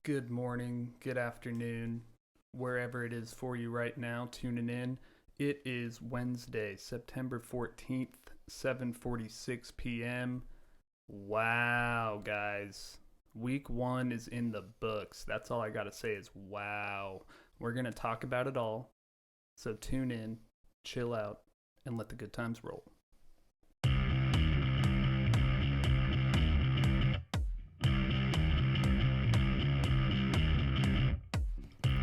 Good morning, good afternoon, wherever it is for you right now, tuning in. It is Wednesday, September 14th, 7:46 p.m. Wow, guys. Week 1 is in the books. That's all I got to say is wow. We're going to talk about it all. So tune in, chill out, and let the good times roll.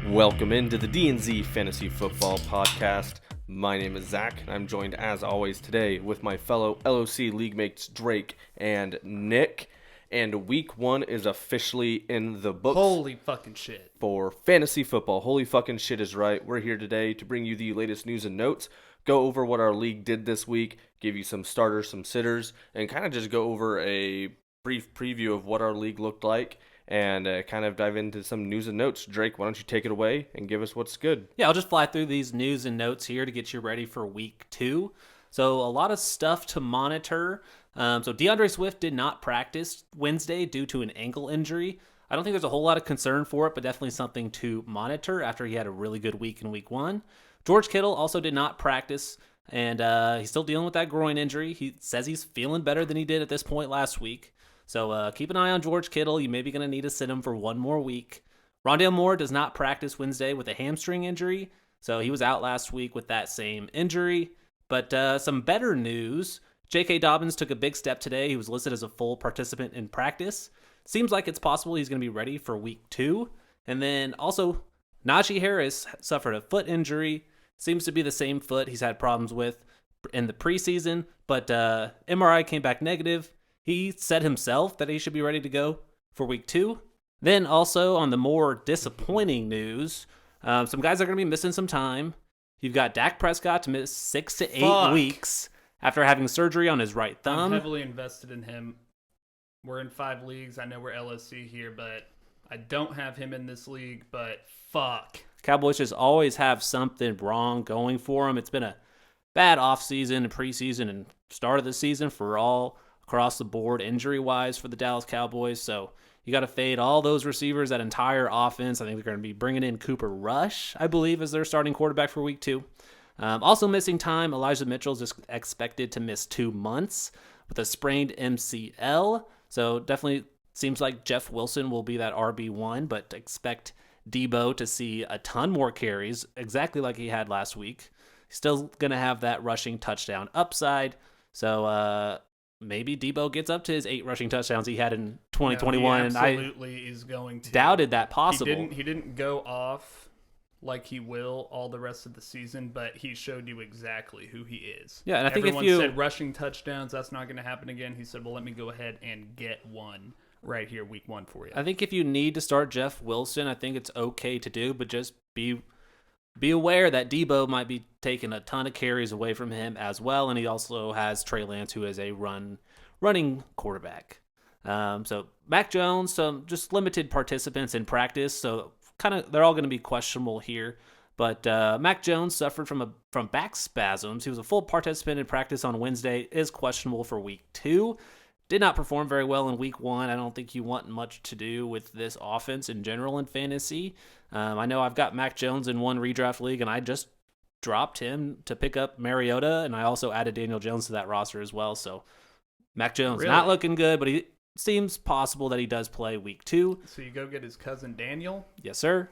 Welcome into the DNZ Fantasy Football Podcast. My name is Zach, and I'm joined as always today with my fellow LOC league mates Drake and Nick. And week 1 is officially in the books. Holy fucking shit. For fantasy football. Holy fucking shit is right. We're here today to bring you the latest news and notes, go over what our league did this week, give you some starters, some sitters, and kind of just go over a brief preview of what our league looked like. And kind of dive into some news and notes. Drake, why don't you take it away and give us what's good? Yeah, I'll just fly through these news and notes here to get you ready for week 2. So a lot of stuff to monitor. So DeAndre Swift did not practice Wednesday due to an ankle injury. I don't think there's a whole lot of concern for it, but definitely something to monitor after he had a really good week in week 1. George Kittle also did not practice, and he's still dealing with that groin injury. He says he's feeling better than he did at this point last week. So keep an eye on George Kittle. You may be going to need to sit him for one more week. Rondale Moore does not practice Wednesday with a hamstring injury. So he was out last week with that same injury. But some better news. J.K. Dobbins took a big step today. He was listed as a full participant in practice. Seems like it's possible he's going to be ready for week 2. And then also, Najee Harris suffered a foot injury. Seems to be the same foot he's had problems with in the preseason. But MRI came back negative. He said himself that he should be ready to go for week 2. Then also on the more disappointing news, some guys are going to be missing some time. You've got Dak Prescott to miss 6 to 8 weeks after having surgery on his right thumb. I'm heavily invested in him. We're in 5 leagues. I know we're LSC here, but I don't have him in this league, but fuck. Cowboys just always have something wrong going for them. It's been a bad offseason and preseason and start of the season for all across the board injury-wise for the Dallas Cowboys. So you got to fade all those receivers, that entire offense. I think they're going to be bringing in Cooper Rush, I believe, as their starting quarterback for week 2. Also missing time, Elijah Mitchell is expected to miss 2 months with a sprained MCL. So definitely seems like Jeff Wilson will be that RB1, but expect Debo to see a ton more carries, exactly like he had last week. He's still going to have that rushing touchdown upside. So, maybe Debo gets up to his 8 rushing touchdowns he had in 2021. No, he absolutely is going to. Doubted that possible. He didn't go off like he will all the rest of the season, but he showed you exactly who he is. Yeah, and I think Everyone if you said rushing touchdowns, that's not going to happen again. He said, well, let me go ahead and get one right here week 1 for you. I think if you need to start Jeff Wilson, I think it's okay to do, but just be aware that Debo might be taking a ton of carries away from him as well, and he also has Trey Lance, who is a running quarterback. So Mac Jones, some just limited participants in practice, so kind of they're all going to be questionable here. But Mac Jones suffered from back spasms. He was a full participant in practice on Wednesday, is questionable for week 2. Did not perform very well in week 1. I don't think you want much to do with this offense in general in fantasy. I know I've got Mac Jones in one redraft league, and I just dropped him to pick up Mariota, and I also added Daniel Jones to that roster as well. So Mac Jones not looking good, but he seems possible that he does play week 2. So you go get his cousin Daniel? Yes, sir.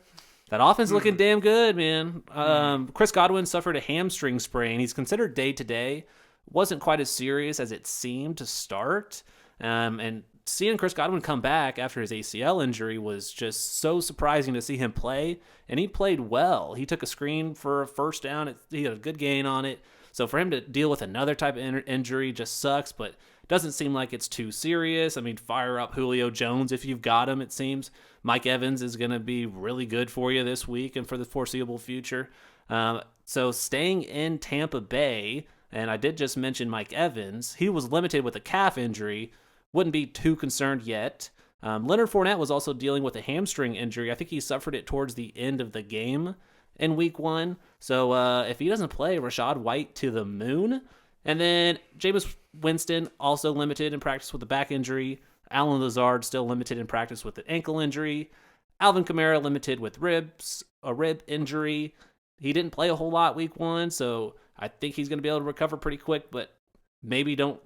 That offense looking damn good, man. Chris Godwin suffered a hamstring sprain. He's considered day-to-day. Wasn't quite as serious as it seemed to start. And seeing Chris Godwin come back after his ACL injury was just so surprising to see him play. And he played well. He took a screen for a first down. He had a good gain on it. So for him to deal with another type of injury just sucks, but doesn't seem like it's too serious. I mean, fire up Julio Jones if you've got him, it seems. Mike Evans is going to be really good for you this week and for the foreseeable future. So staying in Tampa Bay, and I did just mention Mike Evans, he was limited with a calf injury. Wouldn't be too concerned yet. Leonard Fournette was also dealing with a hamstring injury. I think he suffered it towards the end of the game in week 1. So if he doesn't play, Rashad White to the moon. And then Jameis Winston also limited in practice with a back injury. Allen Lazard still limited in practice with an ankle injury. Alvin Kamara limited with a rib injury. He didn't play a whole lot week 1, so I think he's going to be able to recover pretty quick, but maybe don't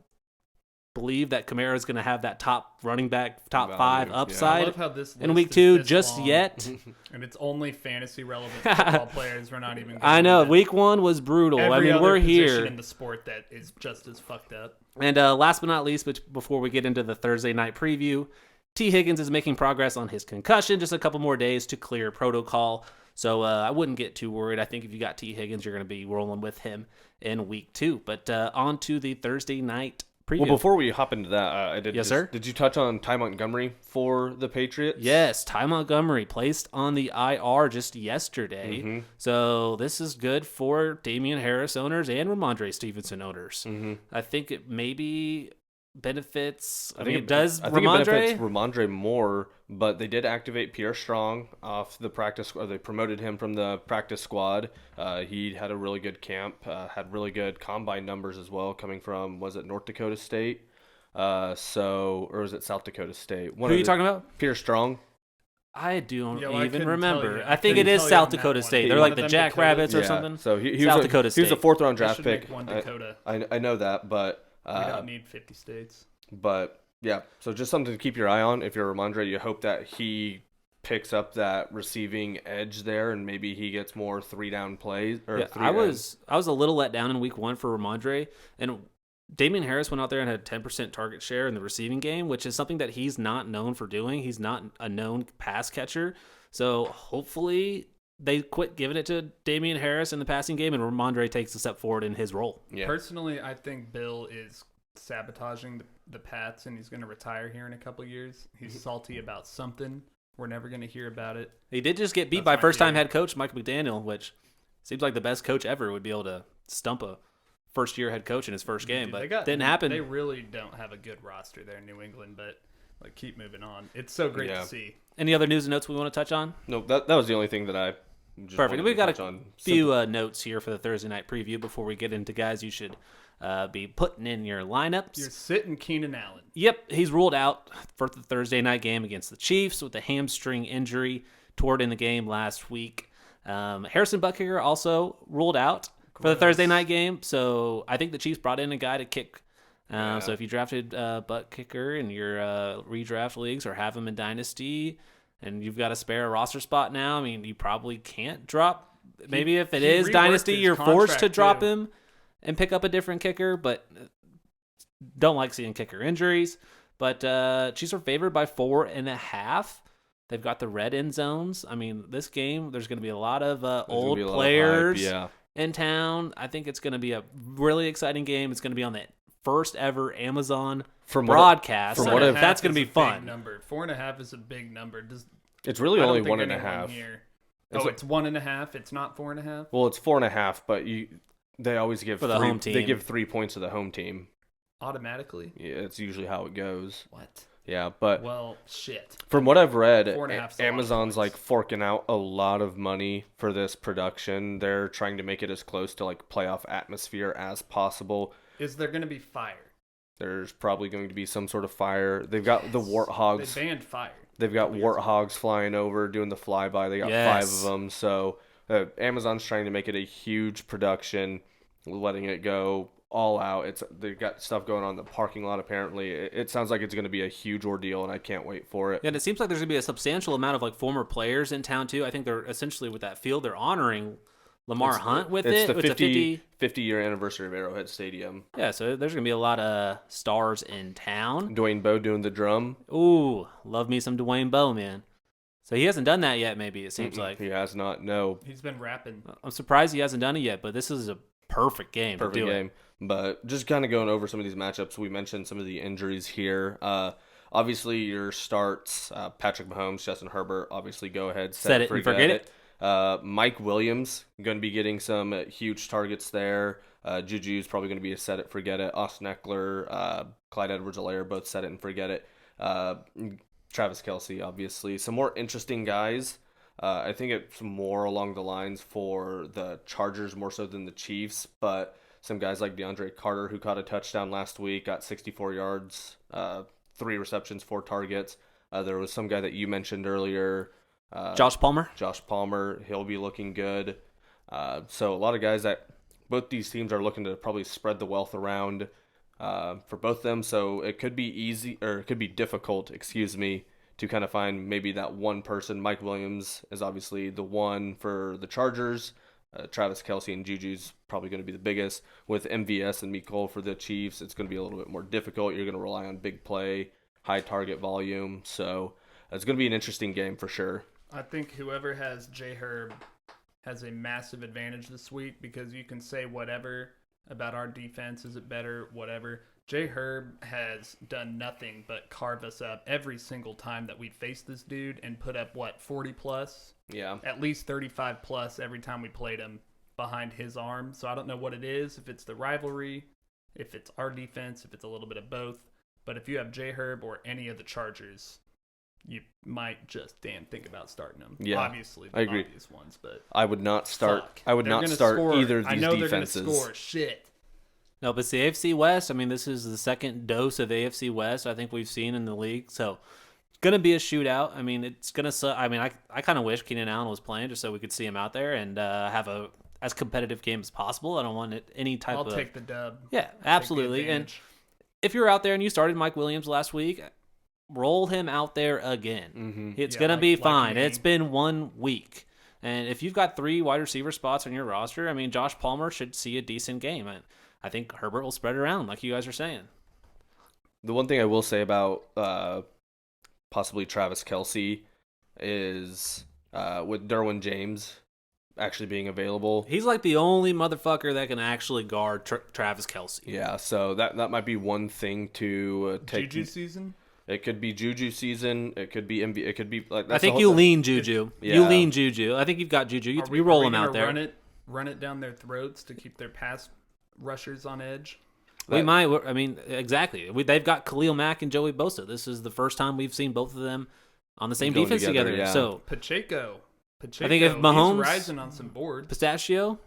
believe that Kamara is going to have that top running back, top Value, 5 yeah. upside I love how this in list week is 2 this just long, yet. and it's only fantasy relevant football players. We're not even. I know, into week 1 was brutal. every other we're position here. in the sport that is just as fucked up. And last but not least, before we get into the Thursday night preview, T. Higgins is making progress on his concussion. Just a couple more days to clear protocol. So I wouldn't get too worried. I think if you got T. Higgins, you're going to be rolling with him in week 2. But on to the Thursday night preview. Well, before we hop into that, sir? Did you touch on Ty Montgomery for the Patriots? Yes, Ty Montgomery placed on the IR just yesterday. Mm-hmm. So this is good for Damian Harris owners and Ramondre Stevenson owners. Mm-hmm. I think it maybe benefits. I think mean, it does I think it Ramondre. benefits Ramondre more, but they did activate Pierre Strong off the practice. Or they promoted him from the practice squad. He had a really good camp, had really good combine numbers as well, coming from, was it North Dakota State? Or was it South Dakota State? Who are you talking about? Pierre Strong. I don't Yo, I even couldn't remember. tell you. I think couldn't it is tell you South on that Dakota one. State. He They're like wanted the them Jackrabbits Dakota- or something. So he South was Dakota He was a State. 4th round They draft should pick. make one Dakota. I know that, but We don't need 50 states. But yeah, so just something to keep your eye on. If you're Ramondre, you hope that he picks up that receiving edge there, and maybe he gets more 3-down plays. I was a little let down in week 1 for Ramondre, and Damian Harris went out there and had 10% target share in the receiving game, which is something that he's not known for doing. He's not a known pass catcher, so hopefully they quit giving it to Damian Harris in the passing game, and Ramondre takes a step forward in his role. Yeah. Personally, I think Bill is sabotaging the Pats, and he's going to retire here in a couple years. He's salty about something. We're never going to hear about it. He did just get beat That's by my first-time theory. head coach Mike McDaniel, which seems like the best coach ever would be able to stump a first-year head coach in his first game, Dude, but didn't happen. They really don't have a good roster there in New England, but keep moving on. It's so great to see. Any other news and notes we want to touch on? No, that was the only thing that I just Perfect. wanted We've to got touch a on. few notes here for the Thursday night preview before we get into guys you should be putting in your lineups. You're sitting Keenan Allen. Yep, he's ruled out for the Thursday night game against the Chiefs with a hamstring injury toward in the game last week. Harrison Butker also ruled out for the Thursday night game, so I think the Chiefs brought in a guy to kick. So if you drafted butt kicker in your redraft leagues or have him in Dynasty and you've got a spare roster spot now, I mean, you probably can't drop. Maybe if it he is reworked Dynasty, his you're forced to contract, drop too. him and pick up a different kicker, but don't like seeing kicker injuries. But Chiefs are favored by 4.5. They've got the red end zones. I mean, this game, there's going to be a lot of old players in town. I think it's going to be a really exciting game. It's going to be on the first ever Amazon broadcast. That's going to be fun. 4.5 is a big number. It's really I don't only think 1.5. anyone here- it's 1.5. It's not 4.5. Well, it's 4.5, but they always give For the home team. They give 3 points to the home team. Automatically. Yeah, it's usually how it goes. What? Yeah, but Well, shit. from what I've read, 4.5 is a lot of Amazon's points. like forking out a lot of money for this production. They're trying to make it as close to like playoff atmosphere as possible. Is there going to be fire? There's probably going to be some sort of fire. They've got the warthogs. They banned fire. They've got warthogs flying over, doing the flyby. They got 5 of them. So Amazon's trying to make it a huge production, letting it go all out. They've got stuff going on in the parking lot. Apparently, it sounds like it's going to be a huge ordeal, and I can't wait for it. Yeah, and it seems like there's going to be a substantial amount of like former players in town too. I think they're essentially with that field, they're honoring Lamar Hunt with it's it. the It's 50-year anniversary of Arrowhead Stadium. Yeah, so there's going to be a lot of stars in town. Dwayne Bowe doing the drum. Ooh, love me some Dwayne Bowe, man. So he hasn't done that yet, maybe, it seems like. He has not, no. He's been rapping. I'm surprised he hasn't done it yet, but this is a perfect game to do game. But just kind of going over some of these matchups, we mentioned some of the injuries here. Obviously, your starts, Patrick Mahomes, Justin Herbert, obviously go ahead, set it, forget it. Mike Williams going to be getting some huge targets there. Juju's probably going to be a set it, forget it. Austin Eckler, Clyde Edwards-Helaire, both set it and forget it. Travis Kelce, obviously. Some more interesting guys. I think it's more along the lines for the Chargers more so than the Chiefs, but some guys like DeAndre Carter, who caught a touchdown last week, got 64 yards, 3 receptions, 4 targets. There was some guy that you mentioned earlier, Josh Palmer. He'll be looking good. So a lot of guys that both these teams are looking to probably spread the wealth around for both of them. So it could be easy, or it could be difficult, to kind of find maybe that one person. Mike Williams is obviously the one for the Chargers. Travis Kelce and Juju's probably going to be the biggest. With MVS and Mecole for the Chiefs, it's going to be a little bit more difficult. You're going to rely on big play, high target volume. So it's going to be an interesting game for sure. I think whoever has J. Herb has a massive advantage this week, because you can say whatever about our defense. Is it better? Whatever. J. Herb has done nothing but carve us up every single time that we faced this dude, and put up, 40 plus? Yeah. At least 35 plus every time we played him behind his arm. So I don't know what it is, if it's the rivalry, if it's our defense, if it's a little bit of both. But if you have J. Herb or any of the Chargers, you might just think about starting them. Yeah, obviously the I agree. obvious ones, but I would not start. fuck. I would They're not gonna start score. either of these I know defenses. They're going to score shit. No, but it's the AFC West. I mean, this is the second dose of AFC West I think we've seen in the league. So it's going to be a shootout. I mean, it's going to. I mean, I kind of wish Keenan Allen was playing just so we could see him out there and have a as competitive game as possible. I don't want any type I'll of. take the dub. Yeah, absolutely. And if you're out there and you started Mike Williams last week, roll him out there again. Mm-hmm. It's Yeah, going to be like fine. me. It's been 1 week. And if you've got 3 wide receiver spots on your roster, I mean, Josh Palmer should see a decent game. And I think Herbert will spread it around, like you guys are saying. The one thing I will say about possibly Travis Kelce is with Derwin James actually being available. He's like the only motherfucker that can actually guard Travis Kelce. Yeah, so that might be one thing to take. Juju season? It could be Juju season. It could be MV. It could be like. I think you lean Juju. Yeah. You lean Juju. I think you've got Juju. You roll him out there. Run it down their throats to keep their pass rushers on edge. We might. I mean, exactly. They've got Khalil Mack and Joey Bosa. This is the first time we've seen both of them on the same Going defense together. yeah. So Pacheco. I think if Mahomes he's rising on some boards. Pistachio,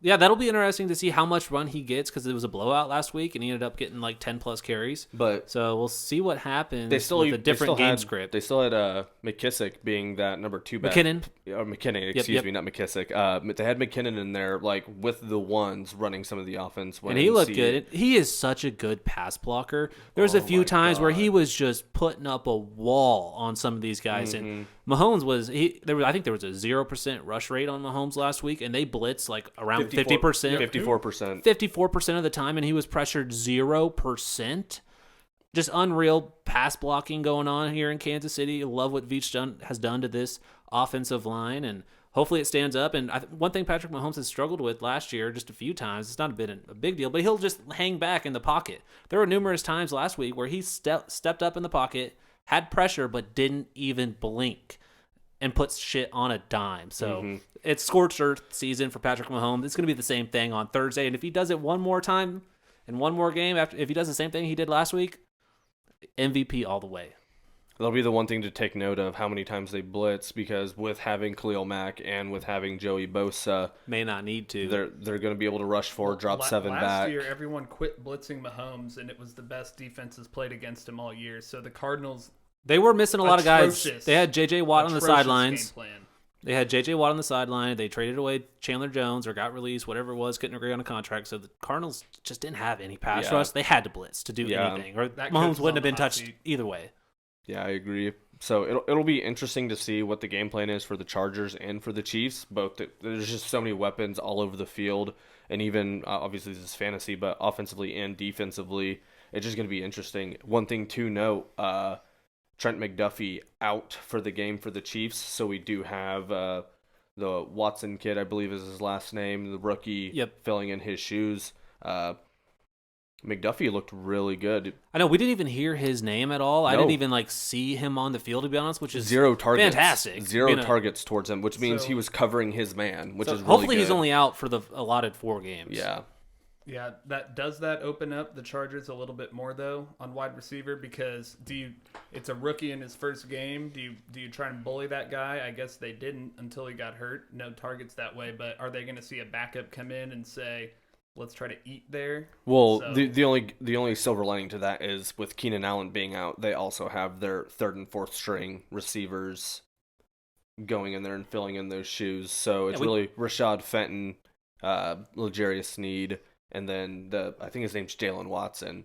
yeah, that'll be interesting to see how much run he gets, because it was a blowout last week and he ended up getting like 10 plus carries. But so we'll see what happens with a different game script. They still had McKissick being that number 2 back. McKinnon, excuse me, not McKissick. They had McKinnon in there, like with the ones running some of the offense. And he looked good. He is such a good pass blocker. There was a few times where he was just putting up a wall on some of these guys. Mm-hmm. And Mahomes I think there was a 0% rush rate on Mahomes last week, and they blitzed like around 50%. 54%. 54% of the time, and he was pressured 0%. Just unreal pass blocking going on here in Kansas City. I love what Veach has done to this offensive line, and hopefully it stands up. And one thing Patrick Mahomes has struggled with last year just a few times, it's not been a big deal, but he'll just hang back in the pocket. There were numerous times last week where he stepped up in the pocket, had pressure, but didn't even blink and put shit on a dime. So it's scorched earth season for Patrick Mahomes. It's going to be the same thing on Thursday. And if he does it one more time in one more game, if he does the same thing he did last week, MVP all the way. That'll be the one thing to take note of, how many times they blitz, because with having Khalil Mack and with having Joey Bosa, may not need to. They're going to be able to rush 4, drop 7 back. Last year, everyone quit blitzing Mahomes, and it was the best defenses played against him all year. So the Cardinals, they were missing a lot of guys. Atrocious. They had J.J. Watt on the sidelines. game plan. They had J.J. Watt on the sideline. They traded away Chandler Jones or got released, whatever it was, couldn't agree on a contract. So the Cardinals just didn't have any pass rush. They had to blitz to do anything, or That Mahomes coach's wouldn't on have been the hot touched seat. either way. Yeah, I agree. So it'll be interesting to see what the game plan is for the Chargers and for the Chiefs. Both there's just so many weapons all over the field, and even obviously this is fantasy, but offensively and defensively, it's just going to be interesting. One thing to note: Trent McDuffie out for the game for the Chiefs. So we do have the Watson kid, I believe is his last name, the rookie, filling in his shoes. McDuffie looked really good. I know we didn't even hear his name at all. I didn't even see him on the field, to be honest, which is 0 targets, fantastic. Zero targets towards him, which means he was covering his man, which is really hopefully good. He's only out for the allotted 4 games. Yeah, that open up the Chargers a little bit more though on wide receiver, because it's a rookie in his first game. Do you try and bully that guy? I guess they didn't until he got hurt. No targets that way, but are they going to see a backup come in and say, let's try to eat there? Well, the only silver lining to that is with Keenan Allen being out, they also have their 3rd and 4th string receivers going in there and filling in those shoes. So it's Yeah, really Rashad Fenton, L'Jarius Sneed, and then I think his name's Jalen Watson,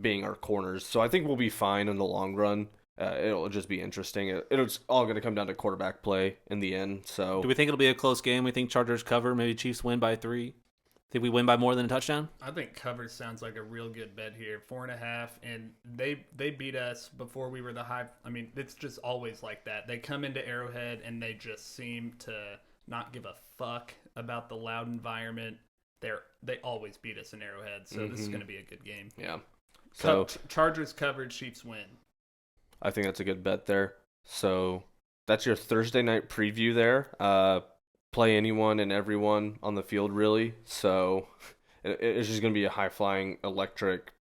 being our corners. So I think we'll be fine in the long run. It'll just be interesting. It's all going to come down to quarterback play in the end. So do we think it'll be a close game? We think Chargers cover, maybe Chiefs win by 3? Think we win by more than a touchdown? I think cover sounds like a real good bet here. 4.5, and they beat us before we were the high. I mean, it's just always like that. They come into Arrowhead and they just seem to not give a fuck about the loud environment. They always beat us in Arrowhead, so this is going to be a good game. Yeah. So Chargers covered, Chiefs win. I think that's a good bet there. So that's your Thursday night preview there. Play anyone and everyone on the field, really. So it's just going to be a high-flying, electric,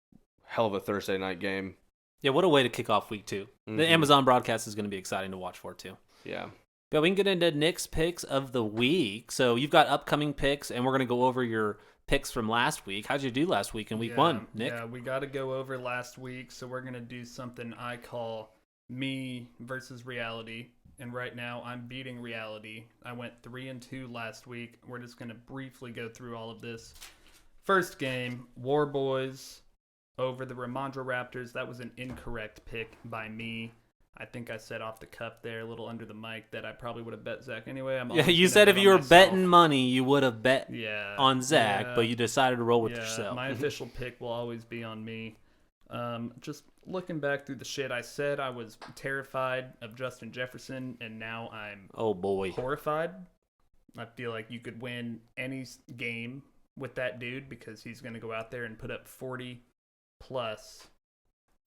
hell of a Thursday night game. Yeah, what a way to kick off week 2. The Amazon broadcast is going to be exciting to watch for, too. Yeah. But we can get into Nick's picks of the week. So you've got upcoming picks, and we're going to go over your picks from last week. How'd you do last week in week 1, Nick? Yeah, we got to go over last week, so we're going to do something I call me versus reality. And right now, I'm beating reality. I went 3-2 last week. We're just going to briefly go through all of this. First game, War Boys over the Ramondre Raptors. That was an incorrect pick by me. I think I said off the cuff there, a little under the mic, that I probably would have bet Zach anyway. You said if you were betting money, you would have bet on Zach, yeah, but you decided to roll with yourself. My official pick will always be on me. Just looking back through the shit I said, I was terrified of Justin Jefferson, and now I'm horrified. I feel like you could win any game with that dude because he's going to go out there and put up 40 plus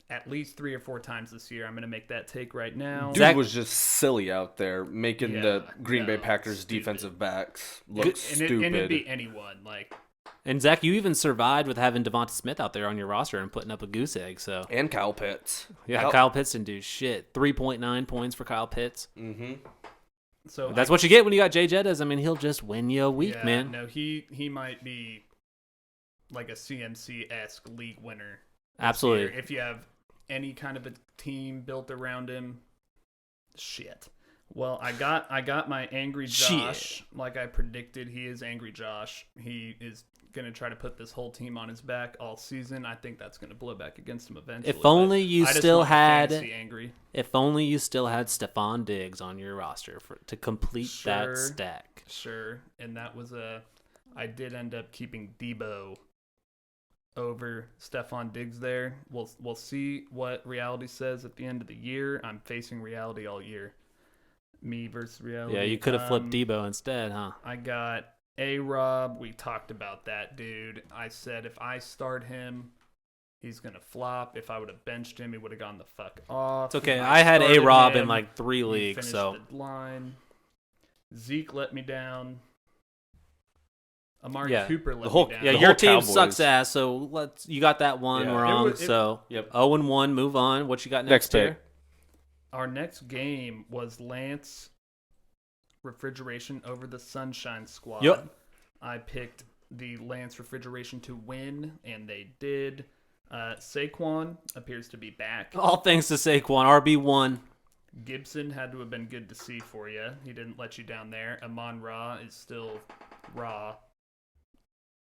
at least 3 or 4 times this year. I'm going to make that take right now. Dude was just silly out there, making the Green Bay Packers defensive backs look stupid. And it'd be anyone. And Zach, you even survived with having Devonta Smith out there on your roster and putting up a goose egg. So and Kyle Pitts. Yeah, Kyle Pitts didn't do shit. 3.9 points for Kyle Pitts. Mm-hmm. So that's what you get when you got Jay Jettas. I mean, he'll just win you a week, man. No, he might be like a CMC-esque league winner. Absolutely. If you have any kind of a team built around him, shit. Well, I got my Angry Josh. Like I predicted, he is Angry Josh. He is going to try to put this whole team on his back all season. I think that's going to blow back against him eventually. If only you still had Angry. If only you still had Stephon Diggs on your roster to complete that stack. Sure. And that was I did end up keeping Debo over Stephon Diggs there. We'll see what reality says at the end of the year. I'm facing reality all year. Me versus reality. Yeah, you could have flipped Debo instead, huh? I got A-Rob. We talked about that, dude. I said if I start him, he's going to flop. If I would have benched him, he would have gone the fuck off. It's okay. I had A-Rob in like 3 leagues, so. The line. Zeke let me down. Amari Cooper let me down. Yeah, your team sucks ass, so you got that one wrong. 0-1, move on. What you got next pick? Our next game was Lance Refrigeration over the Sunshine Squad. Yep. I picked the Lance Refrigeration to win, and they did. Saquon appears to be back. All thanks to Saquon, RB1. Gibson had to have been good to see for you. He didn't let you down there. Amon-Ra is still raw.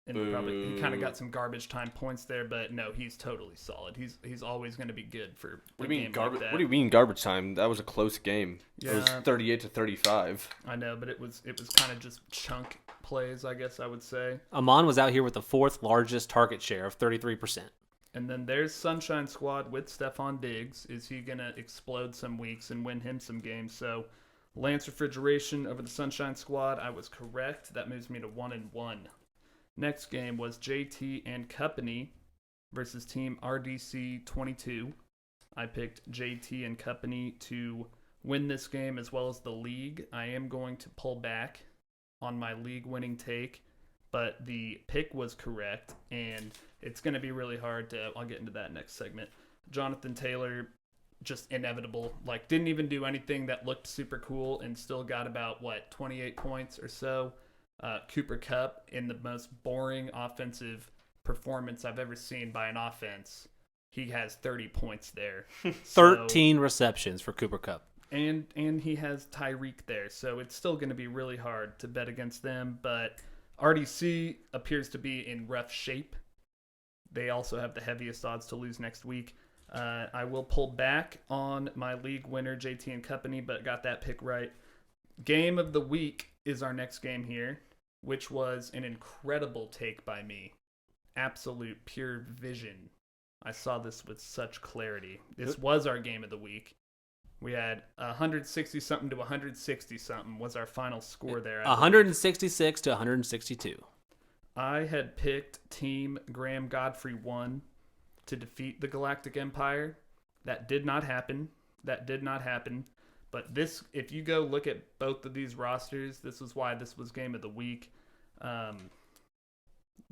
And he kind of got some garbage time points there, but no, he's totally solid. He's always going to be good for. What do you mean garbage? What do you mean garbage time? That was a close game. Yeah, it was 38-35. I know, but it was kind of just chunk plays, I guess I would say. Amon was out here with the 4th largest target share of 33%. And then there's Sunshine Squad with Stephon Diggs. Is he going to explode some weeks and win him some games? So Lance Refrigeration over the Sunshine Squad. I was correct. That moves me to 1-1. Next game was JT and Company versus Team RDC 22. I picked JT and Company to win this game as well as the league. I am going to pull back on my league winning take, but the pick was correct, and it's going to be really hard to. I'll get into that next segment. Jonathan Taylor, just inevitable. Like, didn't even do anything that looked super cool and still got about, 28 points or so. Cooper Kupp in the most boring offensive performance I've ever seen by an offense. He has 30 points there. 13 receptions for Cooper Kupp. And he has Tyreek there, so it's still going to be really hard to bet against them. But RDC appears to be in rough shape. They also have the heaviest odds to lose next week. I will pull back on my league winner, JT and Company, but got that pick right. Game of the week is our next game here, which was an incredible take by me. Absolute pure vision. I saw this with such clarity. This was our game of the week. We had 160-something to 160-something was our final score there. 166 to 162. I had picked Team Graham Godfrey 1 to defeat the Galactic Empire. That did not happen. But this, if you go look at both of these rosters, this is why this was game of the week.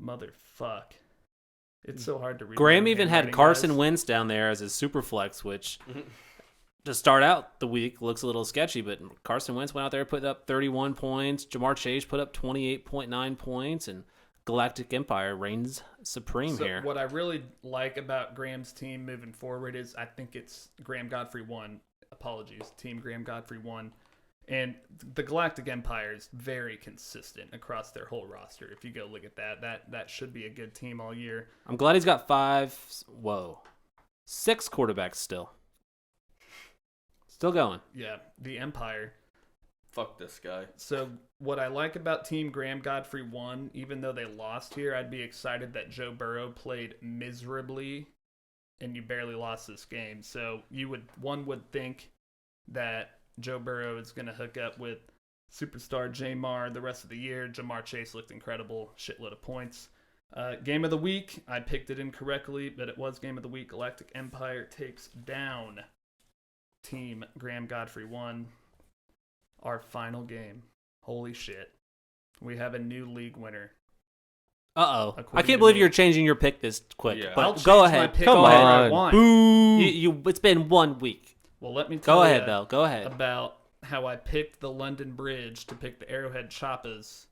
Motherfuck. It's so hard to read. Graham even had Carson Wentz down there as his super flex, which to start out the week looks a little sketchy, but Carson Wentz went out there, put up 31 points. Jamar Chase put up 28.9 points, and Galactic Empire reigns supreme here. What I really like about Graham's team moving forward is I think it's Graham Godfrey 1. Apologies, Team Graham Godfrey 1. And the Galactic Empire is very consistent across their whole roster. If you go look at that should be a good team all year. I'm glad he's got 6 quarterbacks still. Still going. Yeah, the Empire. Fuck this guy. So what I like about Team Graham Godfrey 1, even though they lost here, I'd be excited that Joe Burrow played miserably and you barely lost this game. So one would think that Joe Burrow is going to hook up with superstar Jamar the rest of the year. Jamar Chase looked incredible, shitload of points. Game of the week, I picked it incorrectly, but it was game of the week. Galactic Empire takes down Team Graham Godfrey 1. Our final game. Holy shit. We have a new league winner. Uh-oh. I can't believe you're changing your pick this quick. Yeah. But go ahead. Go ahead. Boo. It's been 1 week. Well, let me tell you Go ahead. about how I picked the London Bridge to pick the Arrowhead Choppas,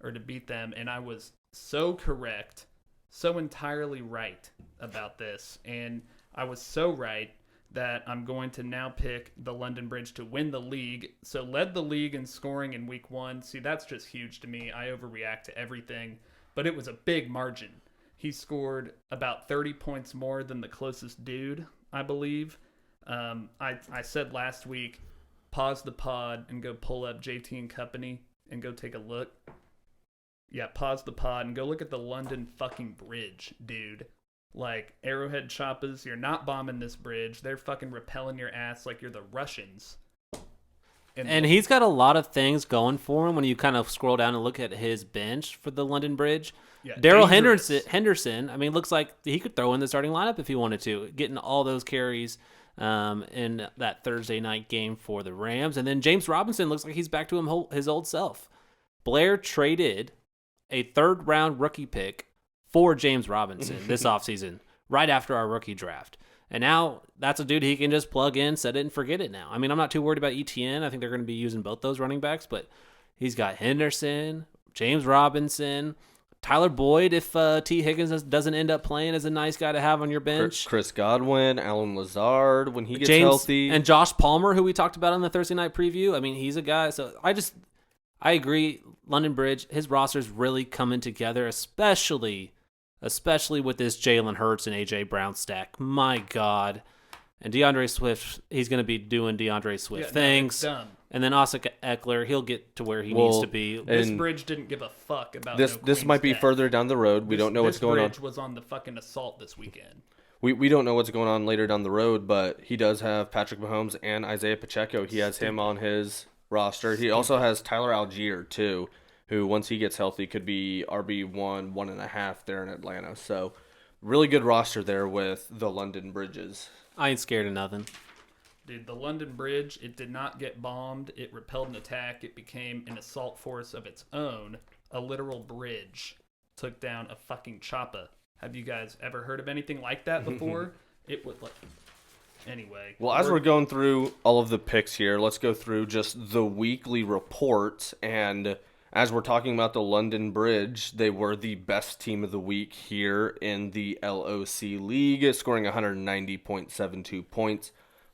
or to beat them, and I was so correct, so entirely right about this, and I was so right that I'm going to now pick the London Bridge to win the league. So led the league in scoring in week 1. See, that's just huge to me. I overreact to everything, but it was a big margin. He scored about 30 points more than the closest dude, I believe. I said last week, pause the pod and go pull up JT and Company and go take a look. Yeah, pause the pod and go look at the London fucking bridge, dude. Like, Arrowhead Choppas, you're not bombing this bridge. They're fucking repelling your ass like you're the Russians. And he's got a lot of things going for him when you kind of scroll down and look at his bench for the London Bridge. Yeah, Darrell Henderson, I mean, looks like he could throw in the starting lineup if he wanted to, getting all those carries in that Thursday night game for the Rams. And then James Robinson looks like he's back to his old self. Blair traded a third-round rookie pick for James Robinson this offseason, right after our rookie draft. And now that's a dude he can just plug in, set it, and forget it now. I mean, I'm not too worried about ETN. I think they're going to be using both those running backs, but he's got Henderson, James Robinson, Tyler Boyd, if T. Higgins doesn't end up playing, is a nice guy to have on your bench. Chris Godwin, Alan Lazard when he gets healthy. And Josh Palmer, who we talked about on the Thursday night preview. I mean, he's a guy. So I agree. London Bridge, his roster's really coming together, especially with this Jalen Hurts and A.J. Brown stack. My God. And DeAndre Swift, he's going to be doing DeAndre Swift things. No, and then Austin Eckler, he'll get to where he needs to be. This bridge didn't give a fuck about this might be further down the road. We don't know what's going on. This bridge was on the fucking assault this weekend. We don't know what's going on later down the road, but he does have Patrick Mahomes and Isaiah Pacheco. He has him on his roster. He also has Tyler Algier, too, who, once he gets healthy, could be RB1, 1.5 there in Atlanta. So, really good roster there with the London Bridges. I ain't scared of nothing. Dude, the London Bridge, it did not get bombed. It repelled an attack. It became an assault force of its own. A literal bridge took down a fucking choppa. Have you guys ever heard of anything like that before? It would like... Anyway. Well, as we're going through all of the picks here, let's go through just the weekly report. And as we're talking about the London Bridge, they were the best team of the week here in the LOC League, scoring 190.72 points.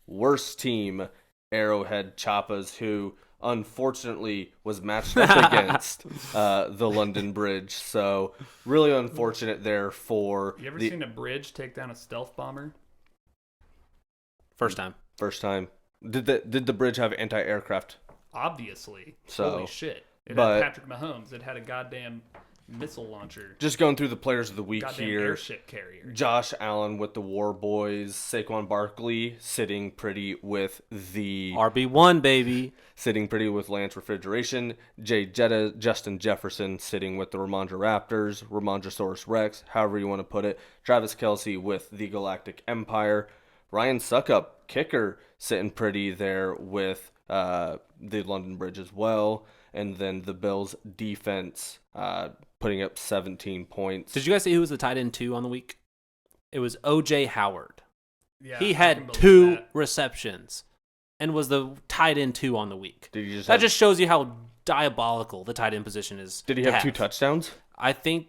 Worst team Arrowhead Chappas, who unfortunately was matched up against the London Bridge. So really unfortunate there for. You ever seen a bridge take down a stealth bomber? First time. Did the bridge have anti-aircraft? Obviously. So, holy shit. It had Patrick Mahomes. It had a goddamn missile launcher. Just going through the players of the week goddamn here. Airship carrier. Josh Allen with the War Boys. Saquon Barkley sitting pretty with the RB1, baby. Sitting pretty with Lance Refrigeration. Jay Jetta, Justin Jefferson sitting with the Ramondre Raptors. Ramondrasaurus Rex, however you want to put it. Travis Kelce with the Galactic Empire. Ryan Suckup, kicker, sitting pretty there with the London Bridge as well. And then the Bills defense putting up 17 points. Did you guys see who was the tight end 2 on the week? It was O.J. Howard. Yeah, he had 2 receptions and was the tight end 2 on the week. That just shows you how diabolical the tight end position is. Did he have 2 touchdowns? I think.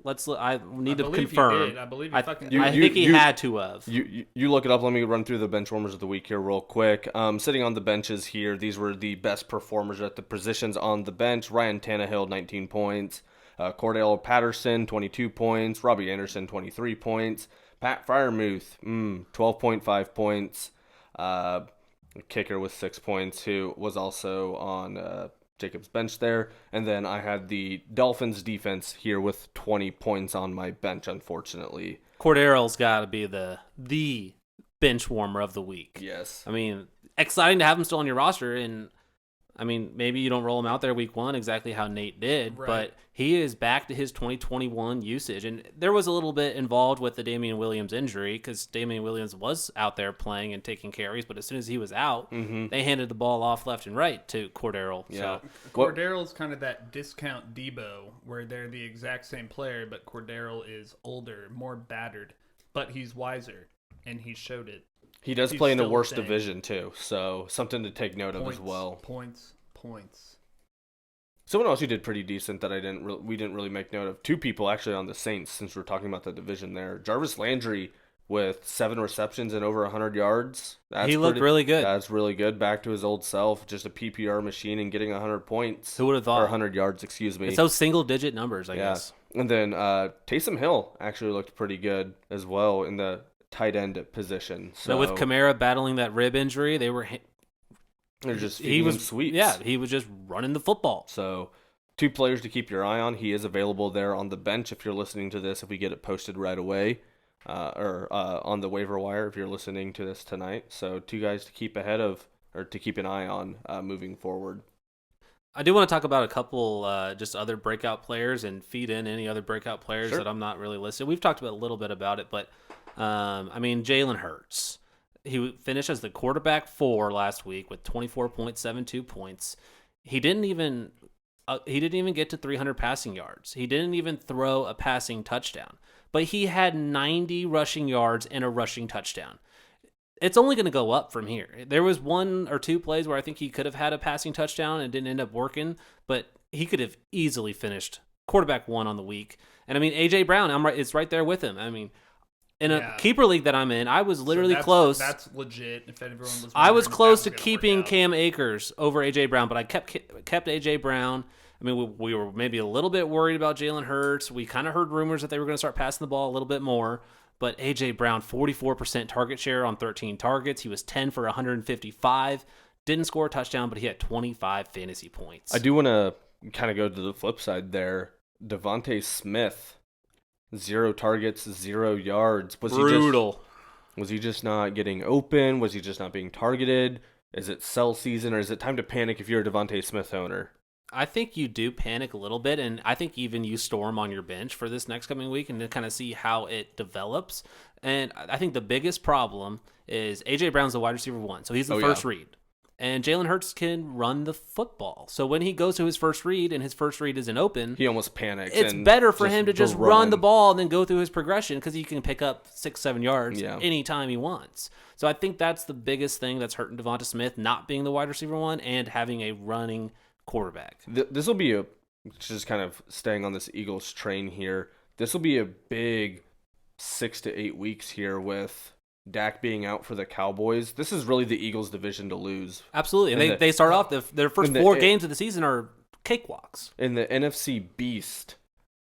I need to confirm. He did. I believe I think he had to have. You look it up. Let me run through the bench warmers of the week here real quick. Sitting on the benches here, these were the best performers at the positions on the bench. Ryan Tannehill, 19 points. Cordell Patterson, 22 points. Robbie Anderson, 23 points. Pat Freiermuth, 12.5 points. Kicker with 6 points, who was also on Jacob's bench there. And then I had the Dolphins defense here with 20 points on my bench, unfortunately. Cordarrelle's got to be the bench warmer of the week. Yes. I mean, exciting to have him still on your roster. And, I mean, maybe you don't roll him out there week 1 exactly how Nate did, right. But he is back to his 2021 usage. And there was a little bit involved with the Damian Williams injury because Damian Williams was out there playing and taking carries, but as soon as he was out, they handed the ball off left and right to Cordarrelle. Yeah. So, Cordarrelle's kind of that discount Debo where they're the exact same player, but Cordarrelle is older, more battered, but he's wiser, and he showed it. He does play in the worst division, too, so something to take note of as well. Points. Someone else who did pretty decent that we didn't really make note of. 2 people actually on the Saints, since we're talking about the division there. Jarvis Landry with 7 receptions and over 100 yards. He looked really good. That's really good. Back to his old self. Just a PPR machine and getting 100 points. Who would have thought? Or 100 yards, excuse me. It's those single-digit numbers, I guess. And then Taysom Hill actually looked pretty good as well in the tight end position. So with Kamara battling that rib injury, they're just feeding him sweeps. Yeah, he was just running the football. So 2 players to keep your eye on. He is available there on the bench if you're listening to this, if we get it posted right away, or on the waiver wire if you're listening to this tonight. So 2 guys to keep ahead of, or to keep an eye on moving forward. I do want to talk about a couple just other breakout players and feed in any other breakout players that I'm not really listed. We've talked about a little bit about it, but I mean, Jalen Hurts. He finished as the quarterback 4 last week with 24.72 points. He didn't even get to 300 passing yards. He didn't even throw a passing touchdown. But he had 90 rushing yards and a rushing touchdown. It's only going to go up from here. There was 1 or 2 plays where I think he could have had a passing touchdown and didn't end up working, but he could have easily finished quarterback 1 on the week. And I mean, A.J. Brown, it's right there with him. I mean, in a keeper league that I'm in, I was literally close. That's legit. If everyone was, I was close to keeping Cam Akers over A.J. Brown, but I kept A.J. Brown. I mean, we were maybe a little bit worried about Jalen Hurts. We kind of heard rumors that they were going to start passing the ball a little bit more. But A.J. Brown, 44% target share on 13 targets. He was 10 for 155. Didn't score a touchdown, but he had 25 fantasy points. I do want to kind of go to the flip side there. Devontae Smith. 0 targets, 0 yards. Brutal. Was he just not getting open? Was he just not being targeted? Is it sell season, or is it time to panic if you're a Devontae Smith owner? I think you do panic a little bit, and I think even you store him on your bench for this next coming week and to kind of see how it develops. And I think the biggest problem is A.J. Brown's the wide receiver 1, so he's the first read. And Jalen Hurts can run the football. So when he goes to his first read and his first read isn't open, he almost panics. It's better for him to just run the ball and then go through his progression because he can pick up 6-7 yards anytime he wants. So I think that's the biggest thing that's hurting Devonta Smith, not being the wide receiver 1 and having a running quarterback. This will be just kind of staying on this Eagles train here. This will be a big 6 to 8 weeks here with Dak being out for the Cowboys, this is really the Eagles' division to lose. Absolutely. And they start off, their first 4 games of the season are cakewalks. In the NFC Beast,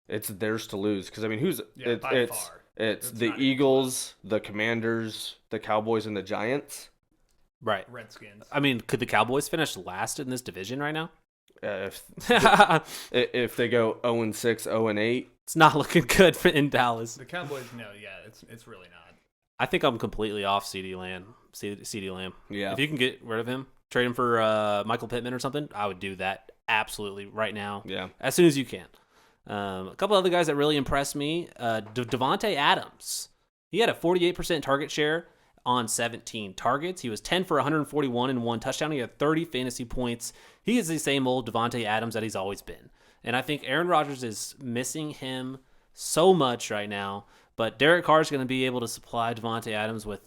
it's theirs to lose. Because, I mean, it's the Eagles, the Commanders, the Cowboys, and the Giants. Right. Redskins. I mean, could the Cowboys finish last in this division right now? If they go 0-6, 0-8. It's not looking good in Dallas. The Cowboys, no, yeah, it's really not. I think I'm completely off CeeDee Lamb. Yeah. If you can get rid of him, trade him for Michael Pittman or something, I would do that absolutely right now. Yeah. As soon as you can. A couple other guys that really impressed me. Devontae Adams. He had a 48% target share on 17 targets. He was 10 for 141 and 1 touchdown. He had 30 fantasy points. He is the same old Devontae Adams that he's always been. And I think Aaron Rodgers is missing him so much right now. But Derek Carr is going to be able to supply Devontae Adams with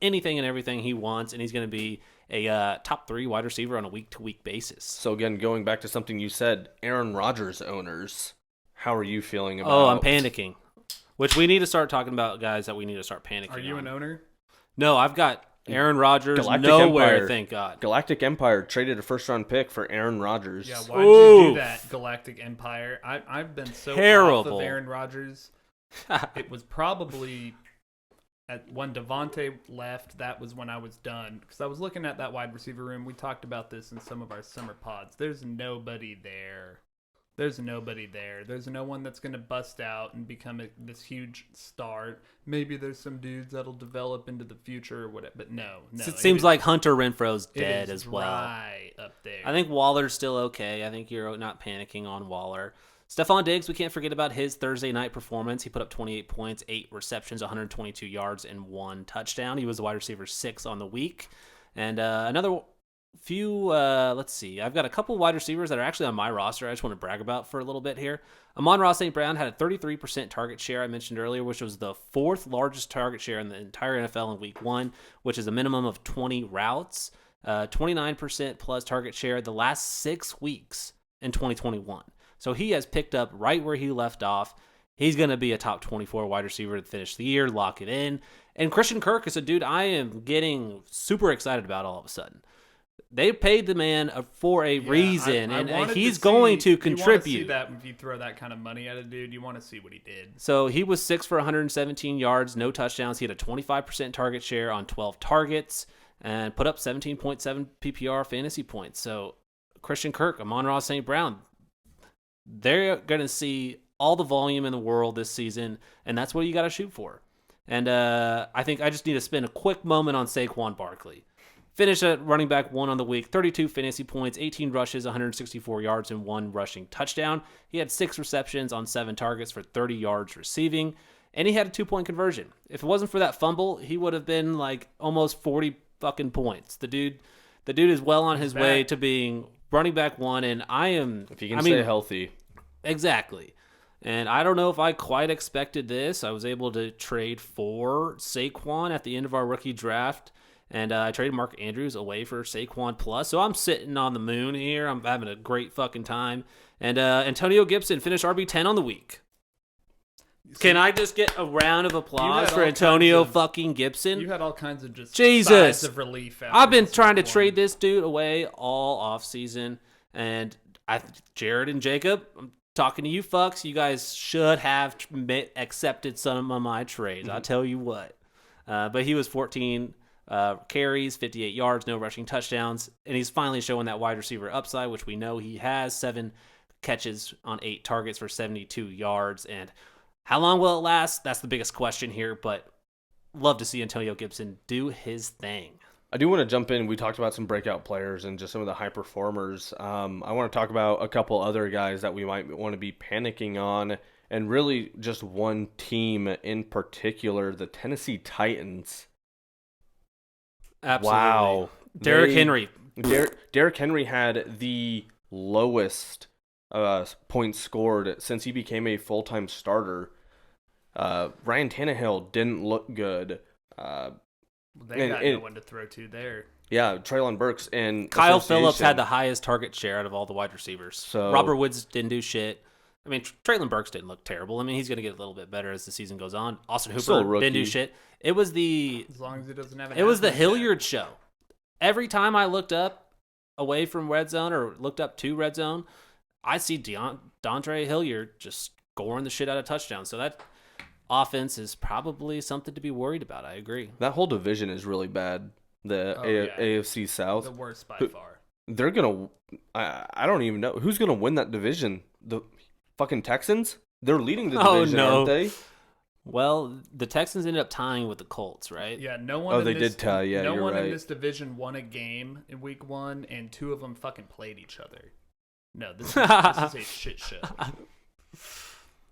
anything and everything he wants, and he's going to be a top 3 wide receiver on a week-to-week basis. So, again, going back to something you said, Aaron Rodgers owners, how are you feeling about... Oh, I'm panicking. Which we need to start talking about, guys, that we need to start panicking. Are you an owner? No, I've got Aaron Rodgers Galactic nowhere, Empire. thank God. Galactic Empire traded a first-round pick for Aaron Rodgers. Yeah, why did you do that, Galactic Empire? I've been so off of Aaron Rodgers. It was probably when Devontae left, that was when I was done. Because I was looking at that wide receiver room. We talked about this in some of our summer pods. There's nobody there. There's nobody there. There's no one that's going to bust out and become this huge star. Maybe there's some dudes that'll develop into the future or whatever. But no. It seems like Hunter Renfro's dead as well. Right up there. I think Waller's still okay. I think you're not panicking on Waller. Stephon Diggs, we can't forget about his Thursday night performance. He put up 28 points, 8 receptions, 122 yards, and 1 touchdown. He was the wide receiver 6 on the week. And another few, let's see. I've got a couple wide receivers that are actually on my roster I just want to brag about for a little bit here. Amon-Ra St. Brown had a 33% target share I mentioned earlier, which was the 4th largest target share in the entire NFL in week 1, which is a minimum of 20 routes. 29% plus target share the last 6 weeks in 2021. So he has picked up right where he left off. He's going to be a top 24 wide receiver to finish the year, lock it in. And Christian Kirk is a dude I am getting super excited about all of a sudden. They paid the man for a reason, and he's going to contribute. You want to see that if you throw that kind of money at a dude, you want to see what he did. So he was 6 for 117 yards, no touchdowns. He had a 25% target share on 12 targets and put up 17.7 PPR fantasy points. So Christian Kirk, Amon-Ra St. Brown, they're going to see all the volume in the world this season, and that's what you got to shoot for. And I think I just need to spend a quick moment on Saquon Barkley. Finished at running back 1 on the week, 32 fantasy points, 18 rushes, 164 yards, and 1 rushing touchdown. He had 6 receptions on 7 targets for 30 yards receiving, and he had a 2-point conversion. If it wasn't for that fumble, he would have been like almost 40 fucking points. The dude is well on his way to being running back 1, and if he can stay healthy. Exactly. And I don't know if I quite expected this. I was able to trade for Saquon at the end of our rookie draft, and I traded Mark Andrews away for Saquon Plus. So I'm sitting on the moon here. I'm having a great fucking time. And Antonio Gibson finished RB10 on the week. Can I just get a round of applause for Antonio fucking Gibson? You had all kinds of just sighs of relief. I've been trying to trade this dude away all offseason. And Jared and Jacob, I'm talking to you fucks. You guys should have accepted some of my trades. I'll tell you what. But he was 14 carries, 58 yards, no rushing touchdowns. And he's finally showing that wide receiver upside, which we know he has. 7 catches on 8 targets for 72 yards. And how long will it last? That's the biggest question here, but love to see Antonio Gibson do his thing. I do want to jump in. We talked about some breakout players and just some of the high performers. I want to talk about a couple other guys that we might want to be panicking on, and really just one team in particular, the Tennessee Titans. Absolutely. Wow. Derrick Henry. Derrick Henry had the lowest points scored since he became a full-time starter. Ryan Tannehill didn't look good. They got no one to throw to there. Yeah, Treylon Burks and Kyle Phillips had the highest target share out of all the wide receivers. So Robert Woods didn't do shit. I mean, Traylon Burks didn't look terrible. I mean, he's going to get a little bit better as the season goes on. Austin Still a Hooper rookie. didn't do shit. It was As long as he doesn't have the Hilliard show. Every time I looked up away from red zone or looked up to red zone, I see Dondre Hilliard just scoring the shit out of touchdowns. So that offense is probably something to be worried about. I agree. That whole division is really bad. The AFC South. The worst by far. They're going to... I don't even know. Who's going to win that division? The fucking Texans? They're leading the division, aren't they? Well, the Texans ended up tying with the Colts, right? Yeah, no one. Oh, they did tie. Yeah, no you're one right. in this division won a game in week 1, and 2 of them fucking played each other. No, this is a shit show.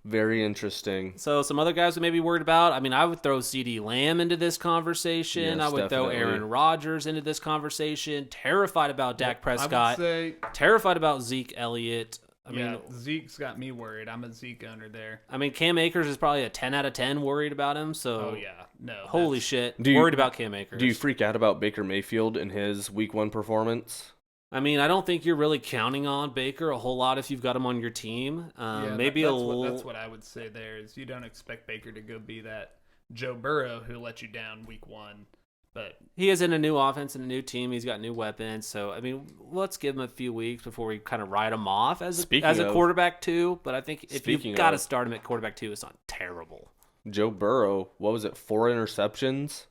Very interesting. So some other guys we may be worried about. I mean, I would throw CeeDee Lamb into this conversation. Yes, I would throw definitely. Aaron Rodgers into this conversation. Terrified about Dak Prescott. I would say, Terrified about Zeke Elliott. I mean, Zeke's got me worried. I'm a Zeke owner there. I mean, Cam Akers is probably a 10 out of 10 worried about him. So, Oh yeah, no. holy shit, Do you- worried about Cam Akers. Do you freak out about Baker Mayfield and his Week 1 performance? I mean, I don't think you're really counting on Baker a whole lot if you've got him on your team. Yeah, Maybe that's a little. That's what I would say. There is you don't expect Baker to go be that Joe Burrow who let you down week 1, but He is in a new offense and a new team. He's got new weapons. So, I mean, let's give him a few weeks before we kind of write him off as a quarterback 2. But I think if you've got to start him at quarterback 2, it's not terrible. Joe Burrow, what was it, 4 interceptions?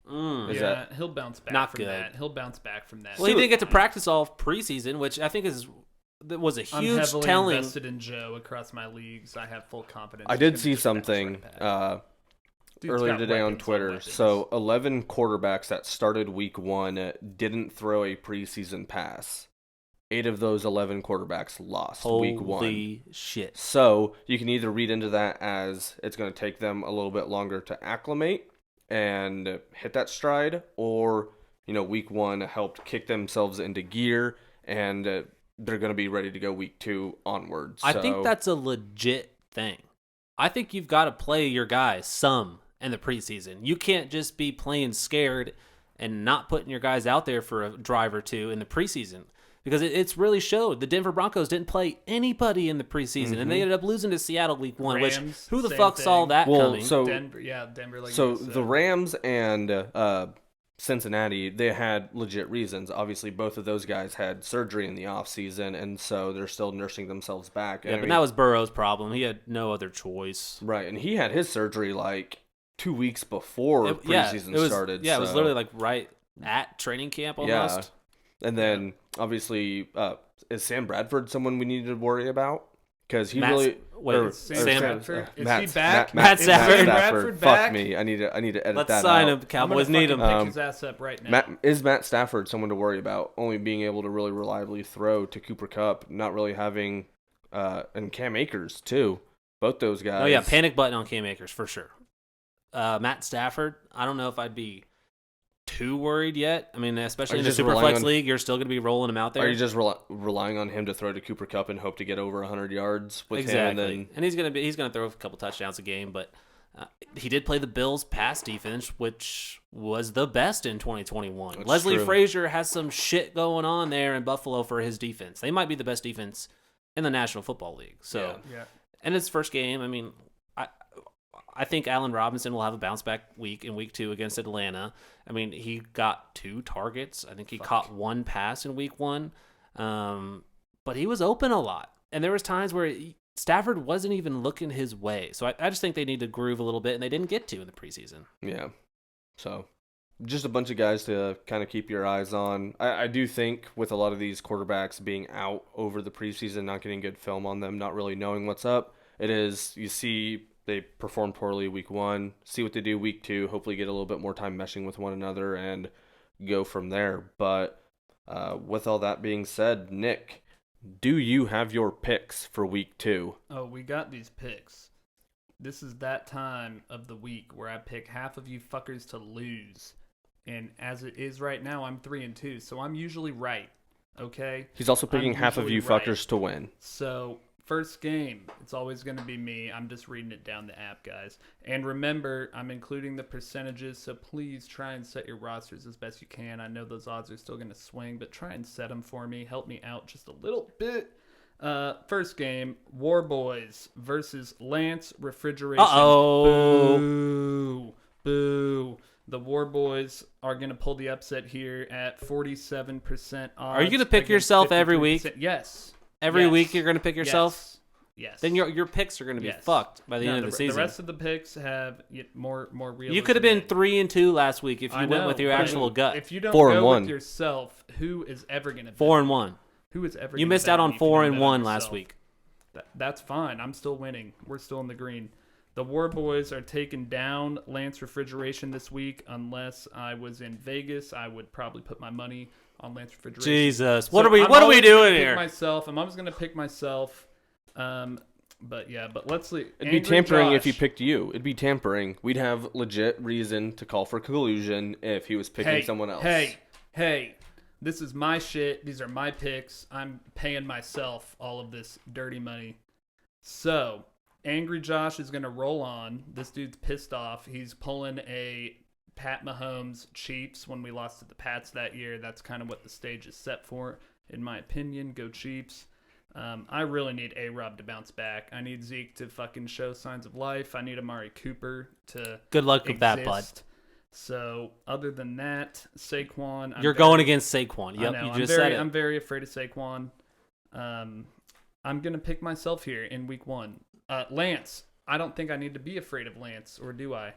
he'll bounce back not from good. that. He'll bounce back from that. Well, he didn't get to practice all preseason, which I think was a I'm huge heavily telling. invested in Joe across my leagues. I have full confidence. I he's did gonna see just bounce something right back. Dude's earlier got today on weapons Twitter. weapons. So 11 quarterbacks that started Week 1 didn't throw a preseason pass. 8 of those 11 quarterbacks lost Week 1. Holy shit. So you can either read into that as it's going to take them a little bit longer to acclimate and hit that stride, or Week 1 helped kick themselves into gear and they're going to be ready to go Week 2 onwards. I think that's a legit thing. I think you've got to play your guys some in the preseason. You can't just be playing scared and not putting your guys out there for a drive or 2 in the preseason. Because it's really showed. The Denver Broncos didn't play anybody in the preseason, and they ended up losing to Seattle Week 1, Rams, which who the same fuck saw thing. that coming? So Denver. Like So you said. the Rams and Cincinnati, they had legit reasons. Obviously, both of those guys had surgery in the offseason, and so they're still nursing themselves back. Yeah, but that was Burrow's problem. He had no other choice. Right, and he had his surgery like 2 weeks before preseason started. Yeah, it was literally like right at training camp almost. Yeah. And then, obviously, is Sam Bradford someone we need to worry about? Because he Sam Bradford? Is Matt, he back? Matt Is Stafford. Sam Bradford Fuck back? me. I need to edit Let's that sign out. him. Cowboys need him. Pick his ass up right now. Is Matt Stafford someone to worry about? Only being able to really reliably throw to Cooper Kupp, not really having, and Cam Akers too. Both those guys. Oh yeah, panic button on Cam Akers for sure. Matt Stafford, I don't know if I'd be too worried yet. I mean, especially in the Superflex League, you're still going to be rolling him out there. Are you just relying on him to throw to Cooper Kupp and hope to get over 100 yards with exactly. him? And he's going to throw a couple touchdowns a game, but he did play the Bills' pass defense, which was the best in 2021. That's Leslie true. Frazier has some shit going on there in Buffalo for his defense. They might be the best defense in the National Football League. So, Yeah. and his first game, I mean, I think Allen Robinson will have a bounce back week in week 2 against Atlanta. I mean, he got 2 targets. I think he caught 1 pass in week 1. But he was open a lot. And there was times where Stafford wasn't even looking his way. So I just think they need to groove a little bit, and they didn't get to in the preseason. Yeah. So just a bunch of guys to kind of keep your eyes on. I do think with a lot of these quarterbacks being out over the preseason, not getting good film on them, not really knowing what's up, you see they perform poorly week 1, see what they do week 2, hopefully get a little bit more time meshing with one another and go from there. But with all that being said, Nick, do you have your picks for week 2? Oh, we got these picks. This is that time of the week where I pick half of you fuckers to lose. And as it is right now, I'm 3-2, so I'm usually right. Okay? He's also picking half of you usually right. fuckers to win. So, first game, it's always going to be me. I'm just reading it down the app, guys. And remember, I'm including the percentages, so please try and set your rosters as best you can. I know those odds are still going to swing, but try and set them for me. Help me out just a little bit. First game, War Boys versus Lance Refrigeration. Uh-oh. Boo. Boo. The War Boys are going to pull the upset here at 47% odds. Are you going to pick yourself every week? Yes. Every week you're going to pick yourself? Yes. Then your picks are going to be fucked by the end of the season. The rest of the picks have more realism. You could have been 3-2 last week if you went with your actual gut. If you don't 4-1 with yourself, who is ever going to 4-1. Who is ever? You missed out on 4-1 last week. That's fine. I'm still winning. We're still in the green. The War Boys are taking down Lance Refrigeration this week. Unless I was in Vegas, I would probably put my money on Lance Refrigeration. Jesus, what are we doing here? I'm always going to pick myself. But let's see. It'd be tampering if he picked you. It'd be tampering. We'd have legit reason to call for collusion if he was picking someone else. Hey. This is my shit. These are my picks. I'm paying myself all of this dirty money. So, Angry Josh is going to roll on. This dude's pissed off. He's pulling a Pat Mahomes Chiefs when we lost to the Pats that year. That's kind of what the stage is set for, in my opinion. Go Chiefs. I really need A-Rob to bounce back. I need Zeke to fucking show signs of life. I need Amari Cooper to Good luck with exist. that, bud. So, other than that, Saquon. You're going against Saquon. Yep, you just said it. I'm very afraid of Saquon. I'm going to pick myself here in week 1. Lance, I don't think I need to be afraid of Lance, or do I?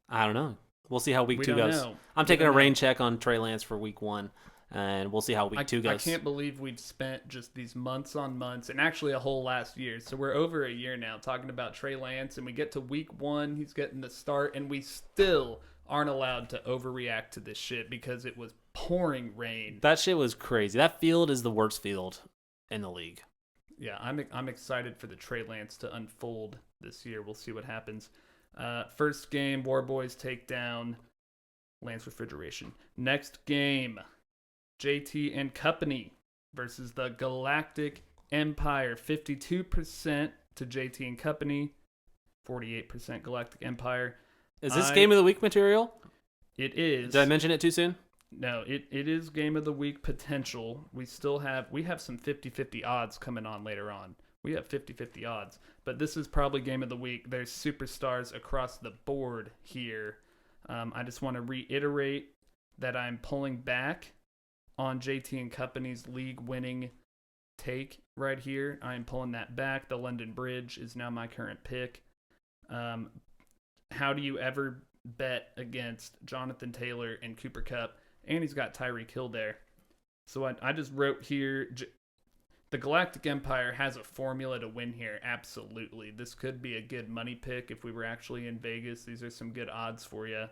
I don't know. We'll see how week 2 don't goes. know. I'm taking a rain check on Trey Lance for week 1, and we'll see how week 2 goes. I can't believe we've spent just these months on months, and actually a whole last year. So we're over a year now talking about Trey Lance, and we get to week 1, he's getting the start, and we still aren't allowed to overreact to this shit because it was pouring rain. That shit was crazy. That field is the worst field in the league. Yeah, I'm excited for the Trey Lance to unfold this year. We'll see what happens. First game, War Boys take down Lance Refrigeration. Next game, JT and Company versus the Galactic Empire. 52% to JT and Company, 48% Galactic Empire. Is this game of the week material? It is. Did I mention it too soon? No, it is game of the week potential. We have some 50-50 odds coming on later on. We have 50-50 odds, but this is probably game of the week. There's superstars across the board here. I just want to reiterate that I'm pulling back on JT and Company's league winning take right here. I'm pulling that back. The London Bridge is now my current pick. How do you ever bet against Jonathan Taylor and Cooper Kupp? And he's got Tyreek Hill there. So I just wrote here, the Galactic Empire has a formula to win here. Absolutely. This could be a good money pick if we were actually in Vegas. These are some good odds for you.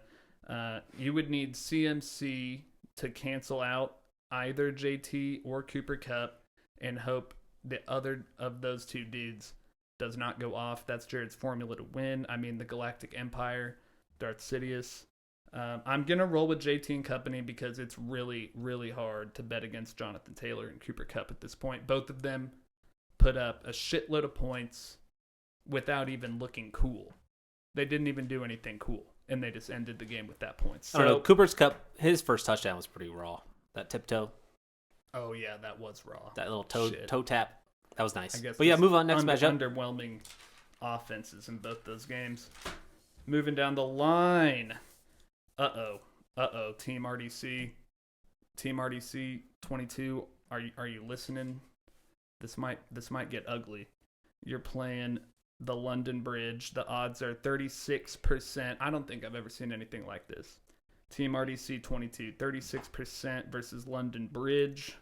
You would need CMC to cancel out either JT or Cooper Kupp and hope the other of those two dudes does not go off. That's Jared's formula to win. I mean, the Galactic Empire, Darth Sidious. I'm going to roll with JT and Company because it's really, really hard to bet against Jonathan Taylor and Cooper Kupp at this point. Both of them put up a shitload of points without even looking cool. They didn't even do anything cool, and they just ended the game with that point. So, I don't know. Cooper's Kupp, his first touchdown was pretty raw. That tiptoe. Oh, yeah, that was raw. That little toe tap. That was nice. I guess but yeah, move on. Next matchup. Underwhelming offenses in both those games. Moving down the line. Uh-oh. Team RDC 22. Are you listening? This might get ugly. You're playing the London Bridge. The odds are 36%. I don't think I've ever seen anything like this. Team RDC 22, 36% versus London Bridge.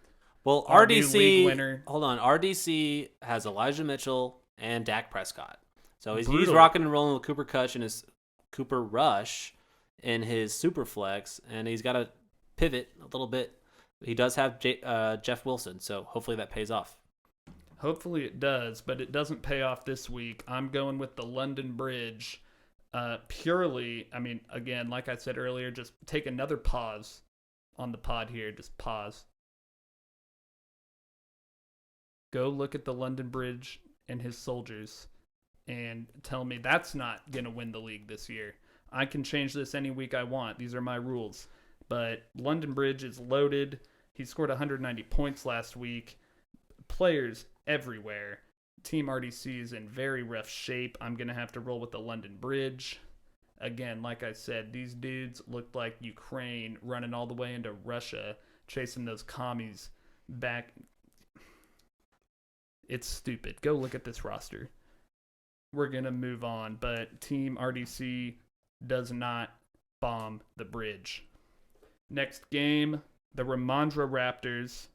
Well, Our new RDC league winner. Hold on. RDC has Elijah Mitchell and Dak Prescott. So he's Brutal. rocking and rolling with Cooper Kush and his Cooper Rush in his super flex, and he's got to pivot a little bit. He does have Jeff Wilson, so hopefully that pays off. Hopefully it does, but it doesn't pay off this week. I'm going with the London Bridge. Purely, I mean, again, like I said earlier, just take another pause on the pod here. Just pause. Go look at the London Bridge and his soldiers and tell me that's not going to win the league this year. I can change this any week I want. These are my rules. But London Bridge is loaded. He scored 190 points last week. players everywhere. Team RDC is in very rough shape. I'm going to have to roll with the London Bridge. Again, like I said, these dudes looked like Ukraine running all the way into Russia, chasing those commies back. It's stupid. Go look at this roster. We're going to move on, but Team RDC does not bomb the bridge. Next game, the Ramondre Raptors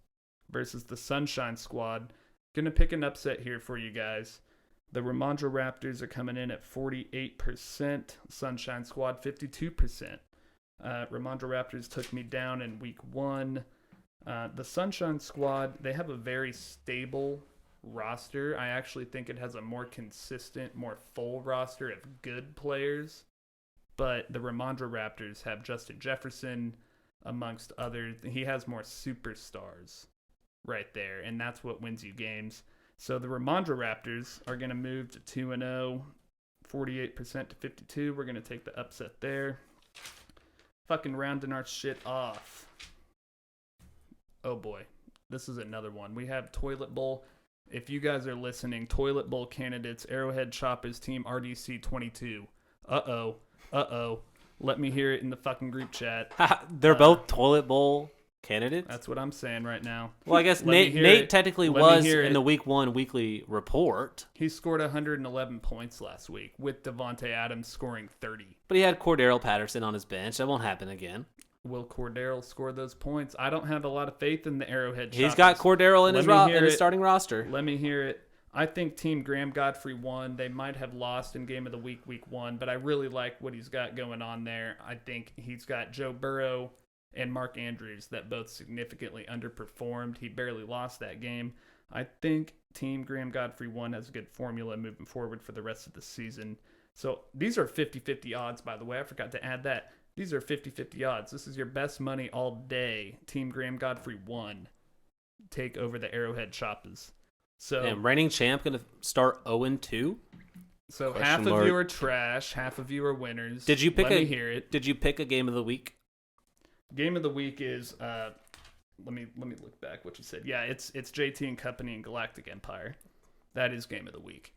versus the Sunshine Squad. Going to pick an upset here for you guys. The Ramondre Raptors are coming in at 48%. Sunshine Squad, 52%. Ramondre Raptors took me down in week 1. The Sunshine Squad, they have a very stable roster. I actually think it has a more consistent, more full roster of good players. But the Ramondre Raptors have Justin Jefferson, amongst others. He has more superstars right there, and that's what wins you games. So the Ramondre Raptors are going to move to 2-0, 48% to 52. We're going to take the upset there. Fucking rounding our shit off. Oh boy, this is another one. We have Toilet Bowl. If you guys are listening, Toilet Bowl candidates, Arrowhead Choppers Team RDC 22. Uh-oh. Let me hear it in the fucking group chat. They're both Toilet Bowl candidates? That's what I'm saying right now. Well, I guess Nate technically was in the week 1 weekly report. He scored 111 points last week with Devontae Adams scoring 30. But he had Cordero Patterson on his bench. That won't happen again. Will Cordero score those points? I don't have a lot of faith in the Arrowhead Choppers. He's got Cordero in his starting roster. Let me hear it. I think Team Graham Godfrey won. They might have lost in Game of the Week 1, but I really like what he's got going on there. I think he's got Joe Burrow and Mark Andrews that both significantly underperformed. He barely lost that game. I think Team Graham Godfrey 1 has a good formula moving forward for the rest of the season. So these are 50-50 odds, by the way. I forgot to add that. These are 50-50 odds. This is your best money all day. Team Graham Godfrey 1 take over the Arrowhead Choppers. So, and reigning champ going to start 0-2? So half of you are trash, half of you are winners. Did you pick hear it. Did you pick a game of the week? Game of the week is let me look back what you said. Yeah, it's JT and Company and Galactic Empire. That is game of the week.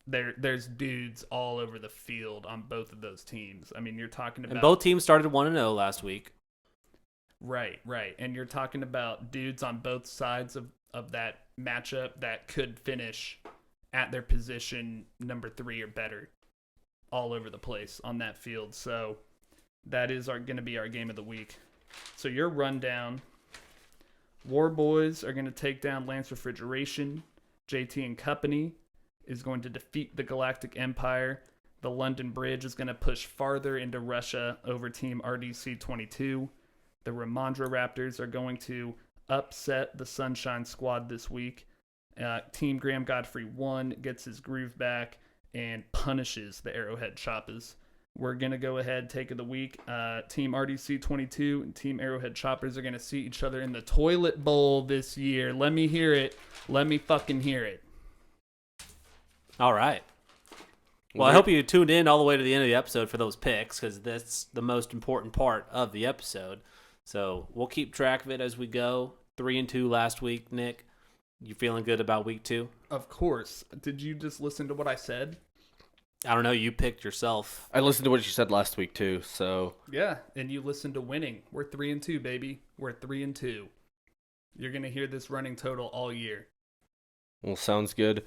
There's dudes all over the field on both of those teams. I mean, you're talking about... And both teams started 1-0 last week. Right. And you're talking about dudes on both sides of that matchup that could finish at their position number 3 or better all over the place on that field. So that is going to be our game of the week. So your rundown: War Boys are going to take down Lance Refrigeration. JT and Company is going to defeat the Galactic Empire. The London Bridge is going to push farther into Russia over Team RDC 22. The Ramondre Raptors are going to upset the Sunshine Squad this week. Team Graham Godfrey 1 gets his groove back and punishes the Arrowhead Choppers. We're going to go ahead, take of the week. Team RDC 22 and Team Arrowhead Choppers are going to see each other in the Toilet Bowl this year. Let me hear it. Let me fucking hear it. All right. Well, I hope you tuned in all the way to the end of the episode for those picks, because that's the most important part of the episode. So we'll keep track of it as we go. 3-2 last week, Nick. You feeling good about week 2? Of course. Did you just listen to what I said? I don't know. You picked yourself. I listened to what you said last week too. So yeah, and you listened to winning. We're 3-2, baby. We're 3-2. You're gonna hear this running total all year. Well, sounds good.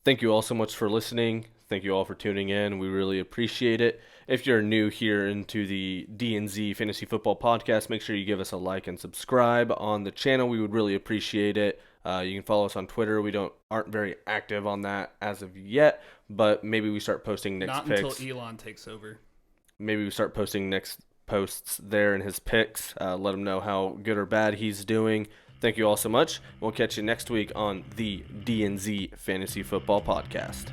Thank you all so much for listening. Thank you all for tuning in. We really appreciate it. If you're new here into the DNZ Fantasy Football Podcast, make sure you give us a like and subscribe on the channel. We would really appreciate it. You can follow us on Twitter. We aren't very active on that as of yet, but maybe we start posting next picks. Not until Elon takes over. Maybe we start posting next posts there in his picks. Let him know how good or bad he's doing. Thank you all so much. We'll catch you next week on the DNZ Fantasy Football Podcast.